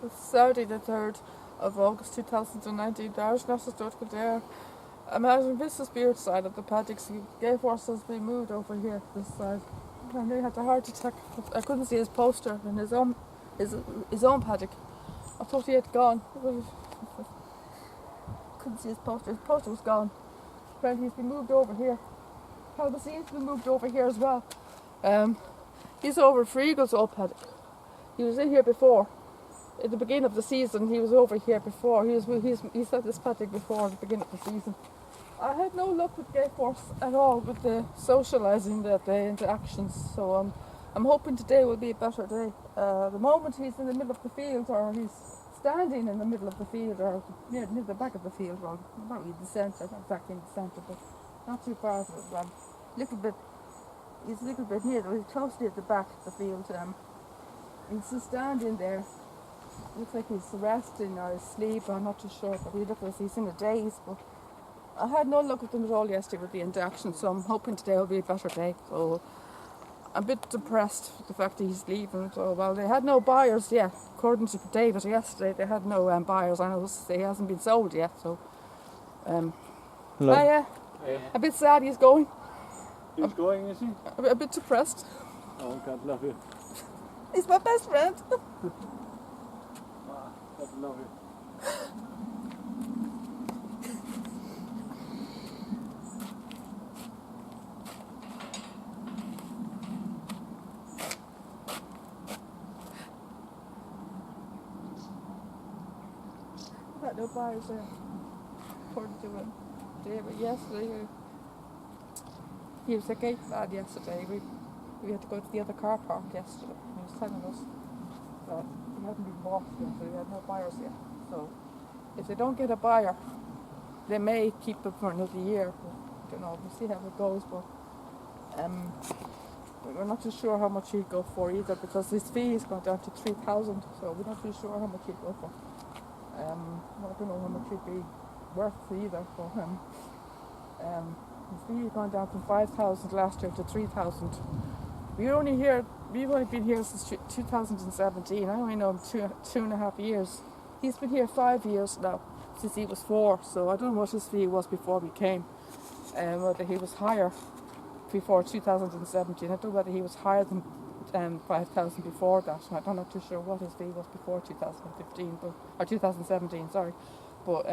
It's Saturday the 3rd of August 2019. The Irish National Stewart Kildare. I'm out on Vista Spirit side of the paddock. So Gay Force has been moved over here, this side. I nearly had a heart attack. I couldn't see his poster in his own paddock. I thought he had gone. Couldn't see his poster. His poster was gone. Apparently he's been moved over here. Palmacine's been moved over here as well. He's over for Eagles old paddock. He was in here before. At the beginning of the season, he was over here before. He's at this paddock before at the beginning of the season. I had no luck with Gay Force at all with the socialising, the interactions. So I'm hoping today will be a better day. The moment he's in the middle of the field, or he's standing in the middle of the field, or near the back of the field, well, not really the centre, not exactly in the centre, but not too far from it. He's a little bit near, he's closely at the back of the field. He's just standing there. Looks like he's resting or asleep, I'm not too sure, but he looks like he's in a daze. But I had no luck with him at all yesterday with the interaction, so I'm hoping today will be a better day. So I'm a bit depressed with the fact that he's leaving. So, well, they had no buyers yet. According to David yesterday, they had no buyers. I know he hasn't been sold yet, so... Hello. A bit sad he's going. He's going, is he? A bit depressed. Oh, God love you. He's my best friend. God love you. I had no buyers there. According to him. David yesterday, he was a gate lad yesterday. We had to go to the other car park yesterday. He was telling us that he hadn't been bought yet, so he had no buyers yet. So if they don't get a buyer, they may keep it for another year. I don't know, we'll see how it goes, but we're not too sure how much he'd go for either, because his fee has gone down to 3,000, so we're not too sure how much he'd go for. I don't know how much he'd be worth either for him. His fee has gone down from 5,000 last year to 3,000. We've only been here since 2017. I only know him two and a half years. He's been here 5 years now, since he was 4. So I don't know what his fee was before we came. Whether he was higher before 2017. I don't know whether he was higher than 5,000 before that. I'm not too sure what his fee was before 2015, or 2017. Sorry, but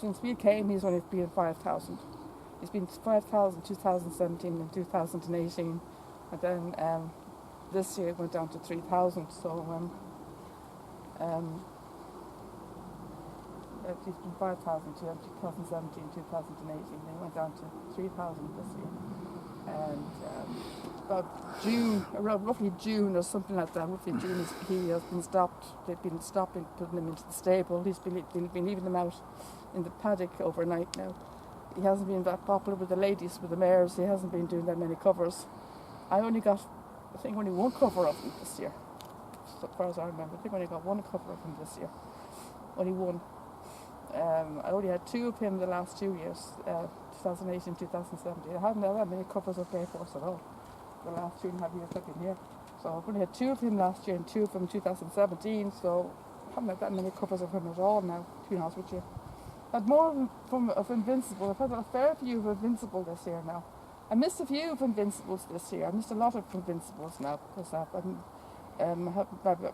since we came, he's only been 5,000. He's been 5,000 2017 and 2018, and then this year it went down to 3,000. So he's been 5,000 2017, 2018. They went down to 3,000 this year, and about June, around roughly June or something like that. Roughly June, he has been stopped. They've been stopping putting him into the stable. He's been leaving them out in the paddock overnight now. He hasn't been that popular with the ladies, with the mares. He hasn't been doing that many covers. I only got, I think, only one cover of him this year, as far as I remember. I think I only got one cover of him this year. Only one. I only had 2 of him the last 2 years, 2018, 2017. I haven't had that many covers of Gay Force at all the last 2.5 years I've been here. So I've only had 2 of him last year and 2 of him 2017. So I haven't had that many covers of him at all now, to be honest with you. I've had more of Invincible. I've had a fair few of Invincible this year now. I missed a few of Invincibles this year. I missed a lot of Invincibles now because I've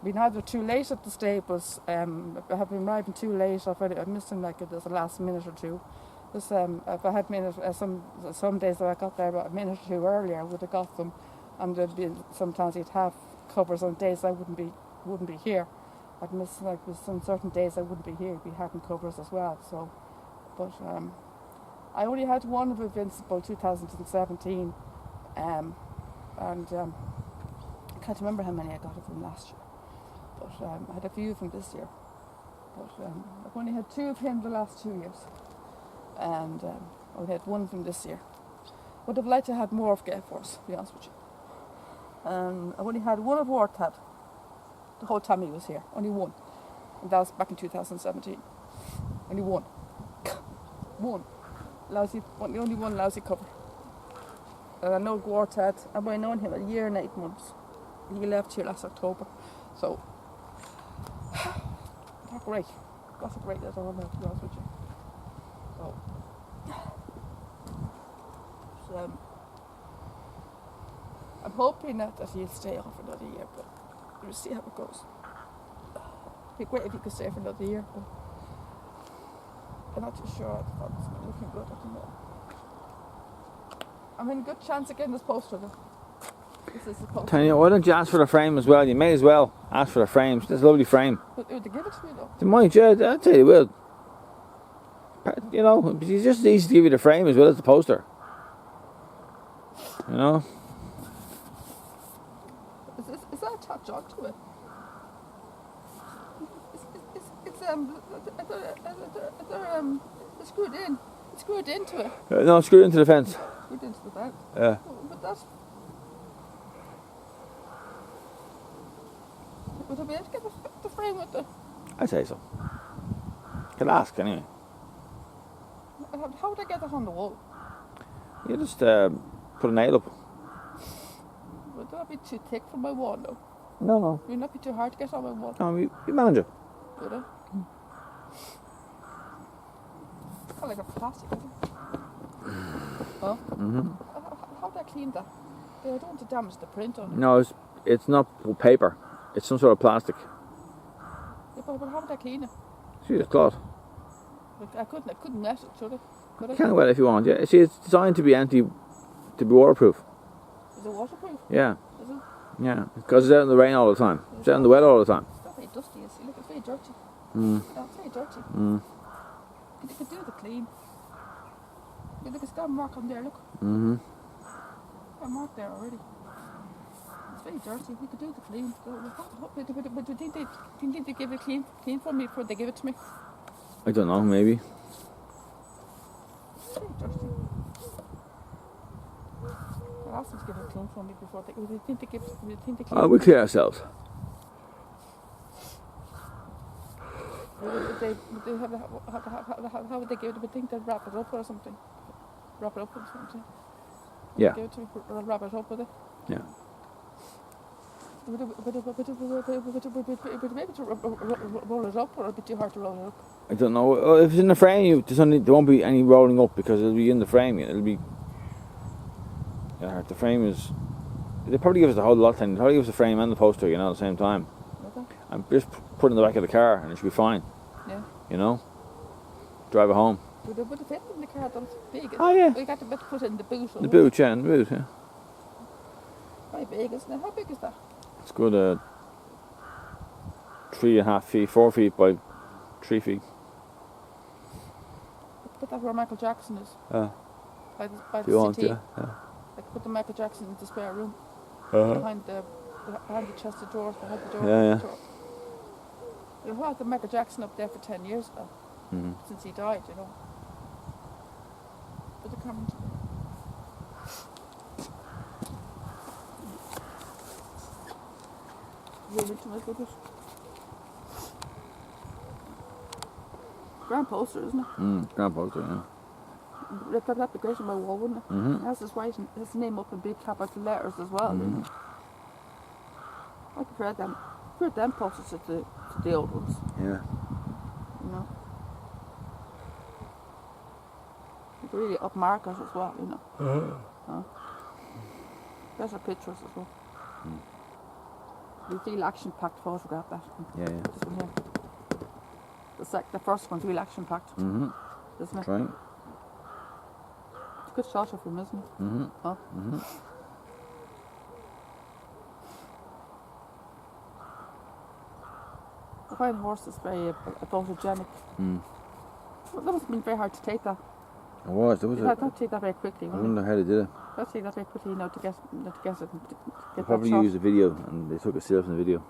been either too late at the stables. I have been arriving too late. I missed them like there's a last minute or two. Because if I had some days that I got there about a minute or two earlier, I would have got them. And there'd be sometimes he'd have covers on days I wouldn't be here. I'd miss like with some certain days I wouldn't be here. He'd be having covers as well. So, but I only had one of Invincible 2017, and I can't remember how many I got of them last year. But I had a few of them this year. But I've only had 2 of him the last 2 years, and I only had 1 of them this year. Would have liked to have more of Gay Force, to be honest with you. I've only had 1 of Warthad the whole time he was here. Only 1. And that was back in 2017. Only 1. One. Only one lousy cover. And I know Warthad, I've only known him a year and 8 months. He left here last October. So, not great. That's a great letter on there, to be honest with you. So, I'm hoping that he'll stay on for another year, but we'll see how it goes. It'd be great if he could stay for another year, but I'm not too sure. It's not looking good at the moment. I'm in a good chance of getting this poster though. This is the poster. Tanya, why don't you ask for the frame as well? You may as well ask for the frames. This is a lovely frame. But would they give it to me though? They might, yeah, I'll tell you they will. You know, it's just easy to give you the frame as well as the poster. You know? Is that attached onto it? It's screwed in. It's screwed into it. No, screw it into the fence. Screwed into the belt. Yeah. But that's. Would I be able to get the frame with the? I'd say so. Could ask anyway. How would I get that on the wall? You just put a nail up. Would that be too thick for my wall though? No. Would it not be too hard to get on my wall? No, you manage it. Would it? Kind of like a plastic, isn't it? Oh? How would I clean that? I don't want to damage the print on it. No, it's not paper. It's some sort of plastic. Yeah, but how would I clean it? See, it's cloth. I couldn't mess it, should I? Could I? You can well if you want, yeah. See, it's designed to be to be waterproof. Is it waterproof? Yeah. Is it? Yeah, because it's out in the rain all the time. It's out in the wet all the time. It's not very dusty, you see. Look, it's very dirty. Mm. Yeah, it's very dirty. Mm. You could do the clean. Yeah, look, it's got a mark on there, look. Mm-hmm. Got a mark there already. It's very dirty. We could do the clean. But do you think they give it clean for me before they give it to me? I don't know, maybe. It's very dirty. I'll ask them to give it clean for me before they. Would you think they give? Would you think they clean? We clear ourselves. Would they have how would they give it? Would think they'd wrap it up or something? Wrap it up or something? Yeah. Give it to me. Wrap it up with it. Yeah. Would be able to roll it up, or it'd be too hard to roll it up? I don't know. If it's in the frame, there won't be any rolling up because it'll be in the frame. It'll be. Yeah, the frame is. They probably give us the whole lot. Then they probably give us the frame and the poster, you know, at the same time. Okay. And just put it in the back of the car, and it should be fine. Yeah. You know. Drive it home. Would it fit in the car? That's big. Oh yeah. We got to put it in the boot. The boot, yeah, in the boot, yeah. Very big, isn't it? How big is that? It's good. 3.5 feet, 4 feet by 3 feet. Put that where Michael Jackson is. By If the you want, city. yeah. Like put the Michael Jackson in the spare room Uh-huh. behind the chest of drawers, behind the door. Yeah. You've had the Michael Jackson up there for 10 years now, Mm-hmm. since he died, you know. Put the camera into zoom into it, look at it. Grand poster, isn't it? Grand poster, yeah. That'd be great on my wall, wouldn't it? Mm-hmm. It has his name up in big capital letters as well. You know? I prefer them posters to the old ones. Yeah. You know. You could really upmark it as well, you know. Better pictures as well. You feel action packed photograph that. Yeah. This one here. The first one's real action packed, Mm-hmm. isn't it? That's right. It's a good shot of him, isn't it? Mm-hmm. Huh? Mm-hmm. I find horses very photogenic. Mm. Well, that must have been very hard to take that. It was. There was You a. had to take that very quickly, I wouldn't wonder how they did it. you? You had to take that very quickly, you know, to get it and to They get that probably shot. used a video and they took a still from the video.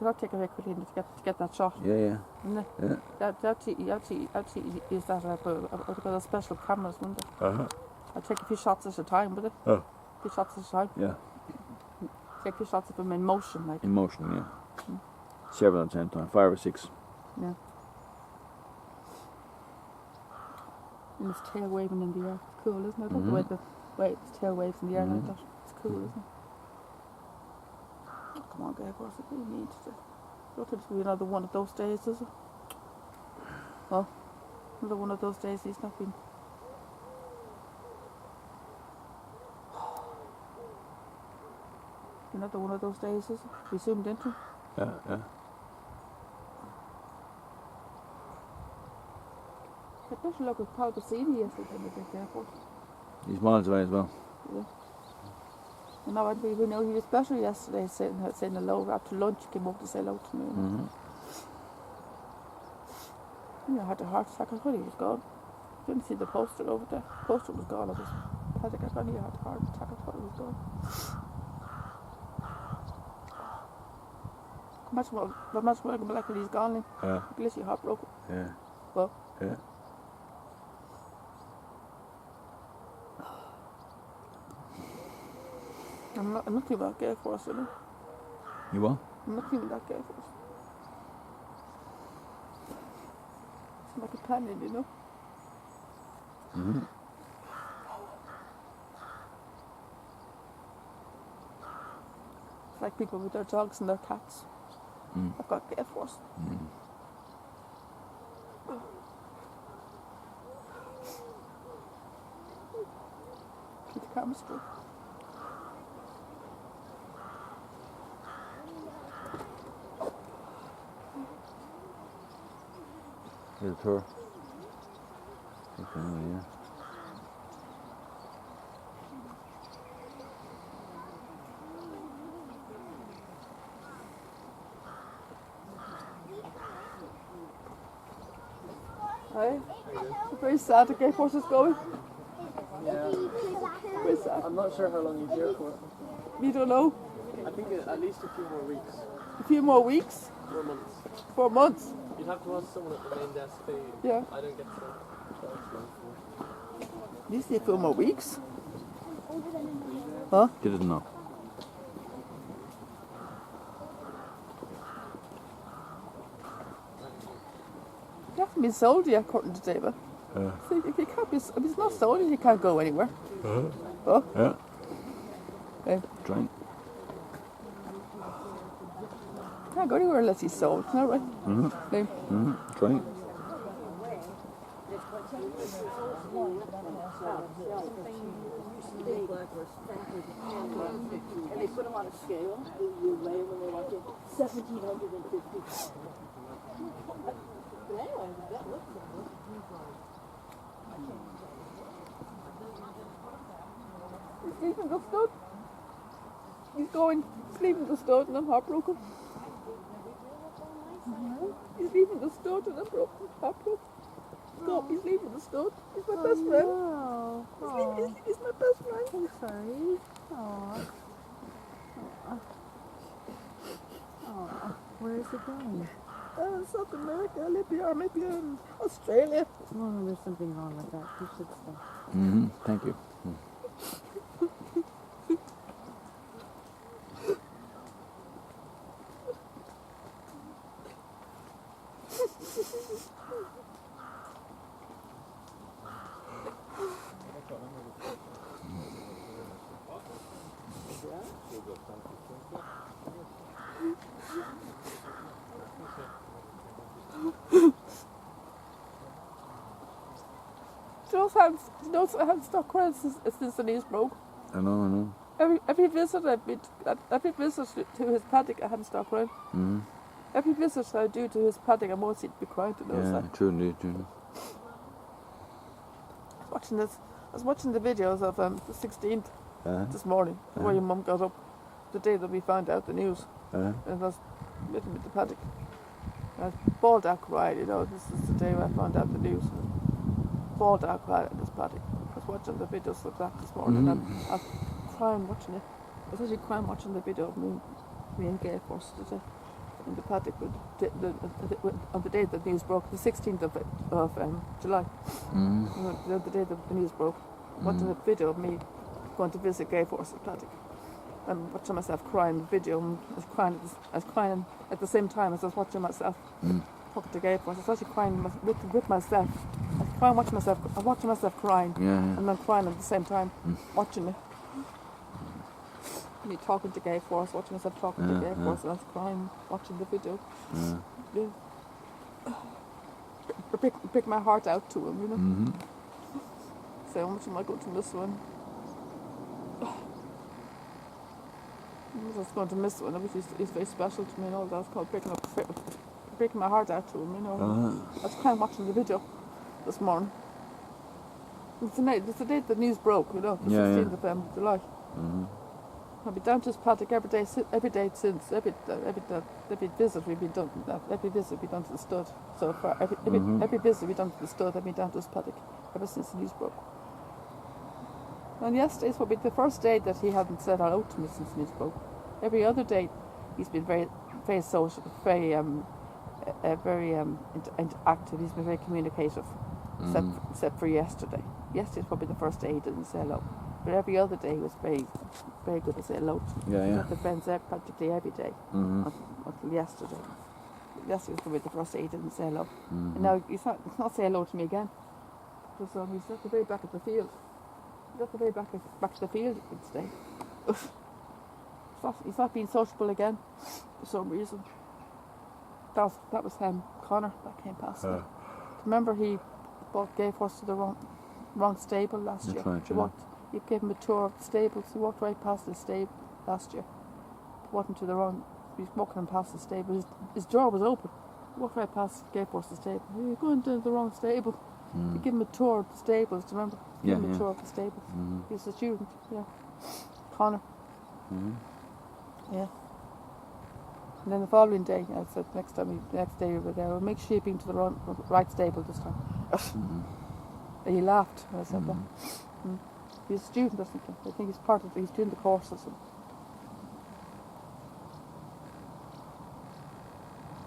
You had to take it very quickly to get that shot. Yeah. Wouldn't it? Yeah. You have to use that with those special cameras, wouldn't it? Uh-huh. I'd take a few shots at a time, would it? Oh. A few shots at a time. Yeah. Take a few shots of them in motion, like. In motion, yeah. Several at the same time, 5 or 6. Yeah. And its tail waving in the air. It's cool, isn't it? The way its tail waves in the air like that. It's cool, isn't it? come on, Gay Force, we need to. Don't think it's going to be another one of those days, is it? Oh, another one of those days he's not been. Another one of those days, is it? We zoomed into him. Yeah, yeah. I better look at Paul Cassini yesterday in the big airport. He's miles away as well. Yeah. And now we know he was better yesterday, saying hello after lunch. Came up to say hello to me. Mm-hmm. I had a heart attack. I thought he was gone. Didn't see the poster over there. The poster was gone. I was panic. I thought he had a heart attack. I thought he was gone. Imagine what like when he's gone. Yeah. Literally heartbroken. Yeah. Well. Yeah. I'm not thinking about Gay Force, you know. You what? I'm not thinking about Gay Force. It's my companion, you know. Mm-hmm. It's like people with their dogs and their cats. Mm. I've got Gay Force. Mm. Keep the camera straight. Here's a tour. Okay, yeah. Hi. Very sad the Gay Force is going. Yeah. Very sad. I'm not sure how long he's here for. We don't know. I think at least a few more weeks. A few more weeks? 4 months. 4 months? You'd have to ask someone at the main desk. Yeah. I don't get to know. At least a few more weeks. Huh? She doesn't know. He hasn't been sold yet, according to David. So he can't be. If he's not sold, he can't go anywhere. Oh, Yeah. okay. Trying. Can't go anywhere unless he's sold. Isn't that right? Mm-hmm. Okay. Mm-hmm. Trying. And they put them on a scale. You weigh when they walk in 1,750. But anyway, that looks good. He's leaving the stud. He's going. He's leaving the stud and I'm heartbroken. He's leaving the stud and I'm heartbroken. No, he's leaving the stud. He's my best friend. No. He's my best friend. I'm sorry. Aw. Aw. Where is he going? South America, Libya, maybe Australia. Well, no, there's something wrong with that. You should stay. Mm-hmm. Thank you. You know, I haven't stopped crying since the knees broke. I know. Every visit I've been, every visit to his paddock, I haven't stopped crying. Mm-hmm. Every visit I do to his paddock, I'm always to be crying. You know, it's Yeah, like, true indeed, true. I was watching the videos of the 16th this morning, where your mum got up the day that we found out the news, and I was with him at the paddock. And I bawled out cried, you know, this is the day I found out the news. Bawled out cried at this paddock. I was watching the videos of that this morning, and I was crying watching it. I was actually crying watching the video of me and Gay Force in the paddock on the day that the news broke, the 16th of July. The day that the news broke. Watching a video of me going to visit Gay Force at paddock. And watching myself crying in the video, and I was crying at the same time as I was watching myself talking to Gay Force. I was actually crying with myself. I was crying watching myself crying, Yeah. and then crying at the same time, watching it. me talking to Gay Force, watching myself talking to Gay Force, and I was crying watching the video. Yeah. Break my heart out to him, you know. Mm-hmm. So how much am I going to miss one? I'm just going to miss one. Obviously, he's very special to me and all that. It's called breaking my heart out to him, you know. I was crying watching the video this morning. It's the day the news broke, you know, the 16th of July. Mm-hmm. I'll be down to his paddock every day since every visit we've been done. Every visit we've done to the stud. So far, every visit we've done to the stud, I've been down to his paddock ever since the news broke. And yesterday's will be the first day that he hadn't said hello to me since the news broke. Every other day, he's been very, very social, very active. He's been very communicative, except for yesterday. Yesterday's probably the first day he didn't say hello. But every other day he was very, very good to say hello to me. Yeah. The friends there practically every day until yesterday. Yesterday was probably the first day he didn't say hello. And now he's not saying hello to me again. Because he's at the very back of the field. He's at the very back of the field today. He's not being sociable again for some reason. That was him, Connor, that came past me. Remember he bought Gay Force to the wrong stable last year. That's right, He gave him a tour of the stables. He walked right past the stable last year. He was walking past the stable. His door was open. He walked right past Gay Force's stable. You're going to the wrong stable. You give him a tour of the stables, do you remember? Give him a tour of the stables. He was a student, Connor. Yeah. And then the following day, I said, next day we were there, well, make sure you've been to the right stable this time. And he laughed when I said that. He's a student, I think he's doing the course or something.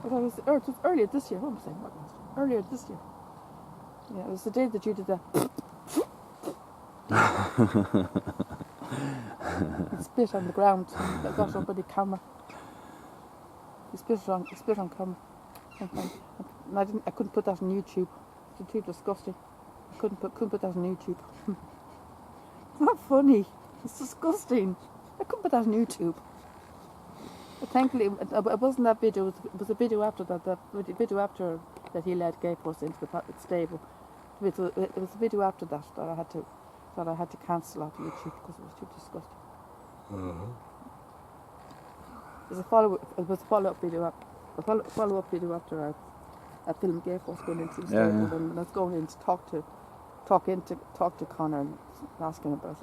But it was earlier this year, what am I saying? Earlier this year. Yeah, it was the day that you did that. He spit on the ground. I got up on the camera. He spit on camera. And I couldn't put that on YouTube. It's too disgusting. I couldn't put that on YouTube. It's not funny. It's disgusting. I couldn't put that on YouTube. But thankfully, it wasn't that video. It was a video after that. The video after that he led Gay Force into the stable. It was a video after that I had to cancel off YouTube because it was too disgusting. There's a follow-up video after I filmed Gay Force going into the stable, and I was going in to talk to Connor and ask him about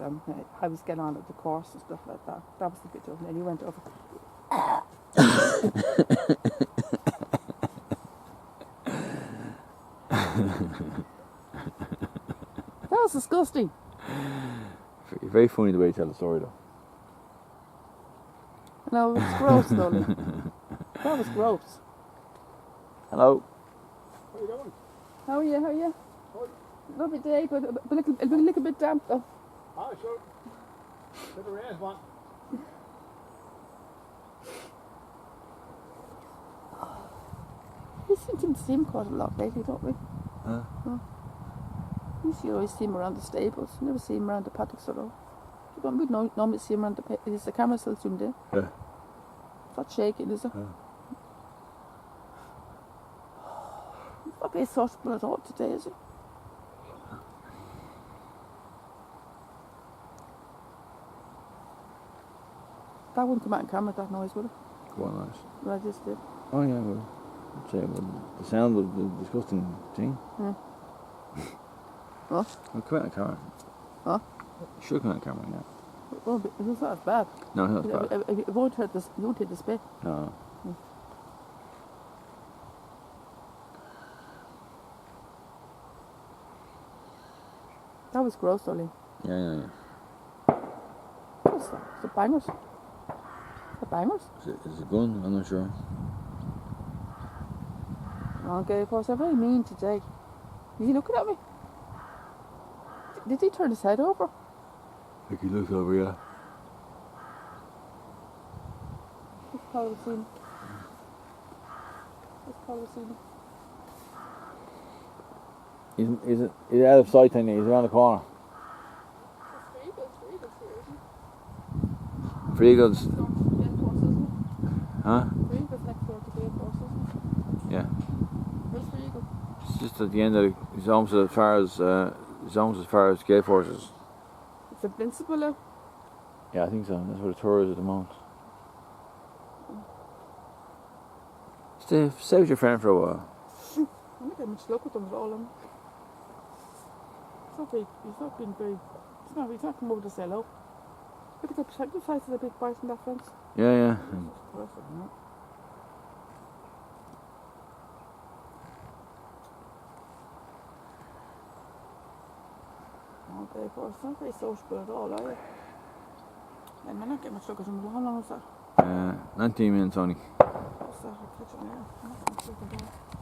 how he's getting on at the course and stuff like that. That was the video, and then he went over. That was disgusting. Very funny the way you tell the story, though. No, it was gross, though. That was gross. Hello. How you doing? How are you? Lovely day, but a little bit damp, though. Ah, sure. Bit of rain, man. We seem to see him quite a lot lately, don't we? Huh? We used to always see him around the stables. Never see him around the paddocks at all. We normally see him around is the camera still zoomed in? Yeah. It's not shaking, is it? Yeah. He's not very sociable at all today, is he? That wouldn't come out on camera, that noise, would it? Go on, nice. Well, I just did. Oh yeah, well, I'd say the sound was the disgusting thing. What? Well, come out on camera. Huh? It should come out on camera now. Well, it's not as bad. No, it's not bad. It won't hurt this. You won't hit the spit. No. That was gross, Ollie. Yeah. What's that? Is it bangers? Is it bangers? Is it a gun? I'm not sure. Okay, of course, they're very mean today. Is he looking at me? Did he turn his head over? I think he looks over, yeah. Let's call the scene. He's out of sight, and he's around the corner. Freagle's, Gale Force, isn't it? huh? Freagle's next door to Gale Force, isn't it? Yeah. Where's Freagle? It's just at the end of the, it's almost as far as Gale Forces. It's Invincible now. Yeah, I think so. That's where the tour is at the moment. Stay with your friend for a while. I'm not getting much luck with them at all. He's not been very. He's not come over to say hello. Look at the protective size of the big bite in that fence. Yeah, yeah. Perfect, no? Okay, of course, not very sociable at all, are you? And we're not getting much luck with them. How long was that? 19 minutes only. What's that? I'll catch it now. I'm not going to look at that.